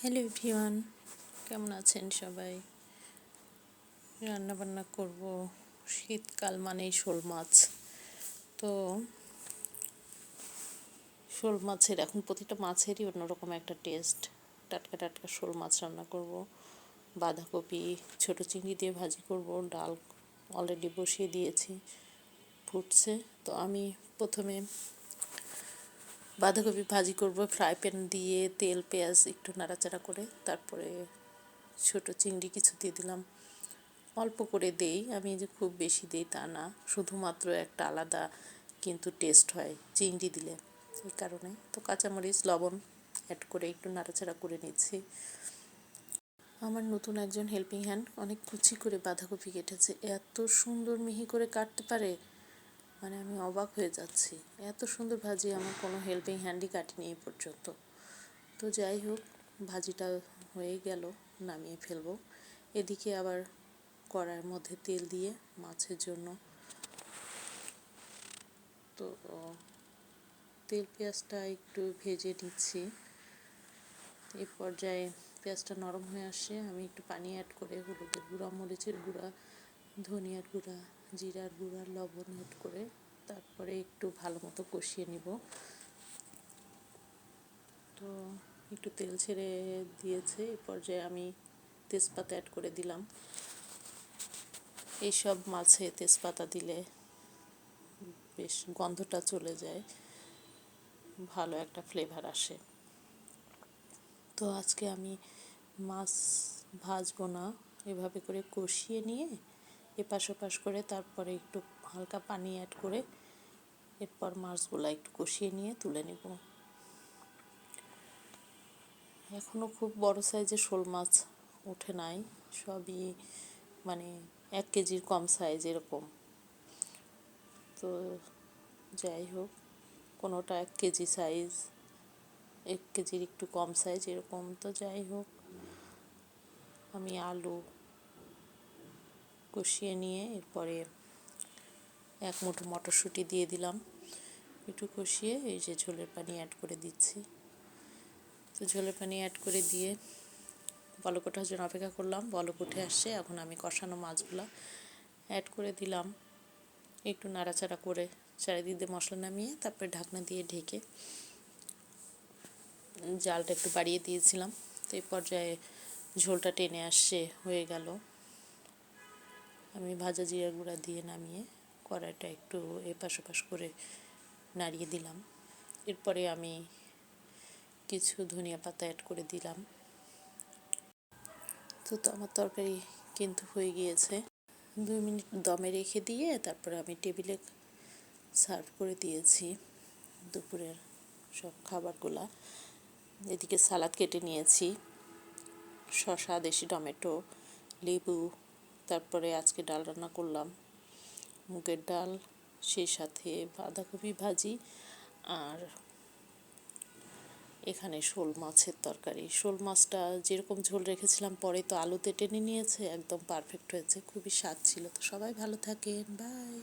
Hello everyone, কেমন আছেন সবাই? রান্না বান্না করব। শীতকাল মানেই শোল মাছ। তো শোল মাছের এখন প্রতিটা মাছেরই অন্যরকম একটা টেস্ট। টাটকা টাটকা শোল মাছ রান্না করব। বাঁধাকপি ছোট চিংড়ি দিয়ে ভাজি করব। ডাল অলরেডি বসিয়ে দিয়েছি, ফুটছে। তো আমি প্রথমে বাঁধাকপি ভাজি করব ফ্রাই প্যান দিয়ে, তেল পেঁয়াজ একটু নাড়াচাড়া করে। তারপরে ছোট চিংড়ি কিছু দিয়ে দিলাম, অল্প করে দেই, আমি যে খুব বেশি দিই তা না, শুধুমাত্র একটা আলাদা কিন্তু টেস্ট হয় চিংড়ি দিলে, এই কারণে। তো কাঁচামরিচ লবণ অ্যাড করে একটু নাড়াচাড়া করে নিচ্ছি। আমার নতুন একজন হেল্পিং হ্যান্ড অনেক কুচি করে বাঁধাকপি কেটেছে, এত সুন্দর মিহি করে কাটতে পারে, মানে আমি অবাক হয়ে যাচ্ছি। এত সুন্দর ভাজি আমার কোনো হেল্পিং হ্যান্ডই কাটেনি এই পর্যন্ত। তো যাই হোক, ভাজিটা হয়ে গেল, নামিয়ে ফেলবো। এদিকে আবার কড়াইয়ের মধ্যে তেল দিয়ে মাছের জন্য তো তেল পেঁয়াজটা একটু ভেজে নিচ্ছি। এই পর্যায়ে পেঁয়াজটা নরম হয়ে আসে, আমি একটু পানি অ্যাড করে হলুদের গুঁড়া, মরিচের গুঁড়া, ধনিয়ার গুঁড়া, জিরার গুঁড়া, লবণ অ্যাড করে তারপরে একটু ভালো মতো কষিয়ে নিব। তো একটু তেল ছেড়ে দিয়েছে, এই পর্যায়ে আমি তেজপাতা অ্যাড করে দিলাম। এইসব মাছে তেজপাতা দিলে বেশ গন্ধটা চলে যায়, ভালো একটা ফ্লেভার আসে। তো আজকে আমি মাছ ভাজবো না, এভাবে করে কষিয়ে নিয়ে এপাশ ওপাশ করে তারপরে একটু হালকা পানি অ্যাড করে এরপর মাছগুলো একটু কষিয়ে নিয়ে তুলে নেব। এখনও খুব বড় সাইজের শোল মাছ ওঠে নাই, সবই মানে 1 কেজির কম সাইজ এরকম। তো যাই হোক, কোনোটা 1 কেজি সাইজ, 1 কেজির একটু কম সাইজ এরকম। তো যাই হোক, আমি আলু কষিয়ে নিয়ে এরপরে 1 মুঠো মটরশুঁটি দিয়ে দিলাম, একটু কষিয়ে এই যে ঝোলের পানি অ্যাড করে দিচ্ছি। তো ঝোলের পানি অ্যাড করে দিয়ে বলক ওঠার জন্য অপেক্ষা করলাম। বলক উঠে আসছে, এখন আমি কষানো মাছগুলো অ্যাড করে দিলাম, একটু নাড়াচাড়া করে চারিদিক দিয়ে মশলা নামিয়ে তারপরে ঢাকনা দিয়ে ঢেকে জালটা একটু বাড়িয়ে দিয়েছিলাম। তো এই পর্যায়ে ঝোলটা টেনে আসছে, হয়ে গেল। আমি ভাজা জিরা গুঁড়া দিয়ে নামিয়ে কড়াইটা একটু এপাশ ওপাশ করে নাড়িয়ে দিলাম। এরপরে আমি কিছু ধনিয়া পাতা অ্যাড করে দিলাম। তো আমার তরকারি কিন্তু হয়ে গিয়েছে। 2 মিনিট দমে রেখে দিয়ে তারপরে আমি টেবিলে সার্ভ করে দিয়েছি দুপুরের সব খাবারগুলা। এদিকে সালাদ কেটে নিয়েছি, শসা, দেশি টমেটো, লেবু, তারপরে আজকে ডাল রান্না করলাম, মুগের ডাল, সেই সাথে বাঁধাকপি ভাজি, আর এখানে শোল মাছের তরকারি। শোল মাছটা যেরকম ঝোল রেখেছিলাম পরে তো আলুতে টেনে নিয়েছে, একদম পারফেক্ট হয়েছে, খুবই স্বাদ ছিল। তো সবাই ভালো থাকেন, বাই।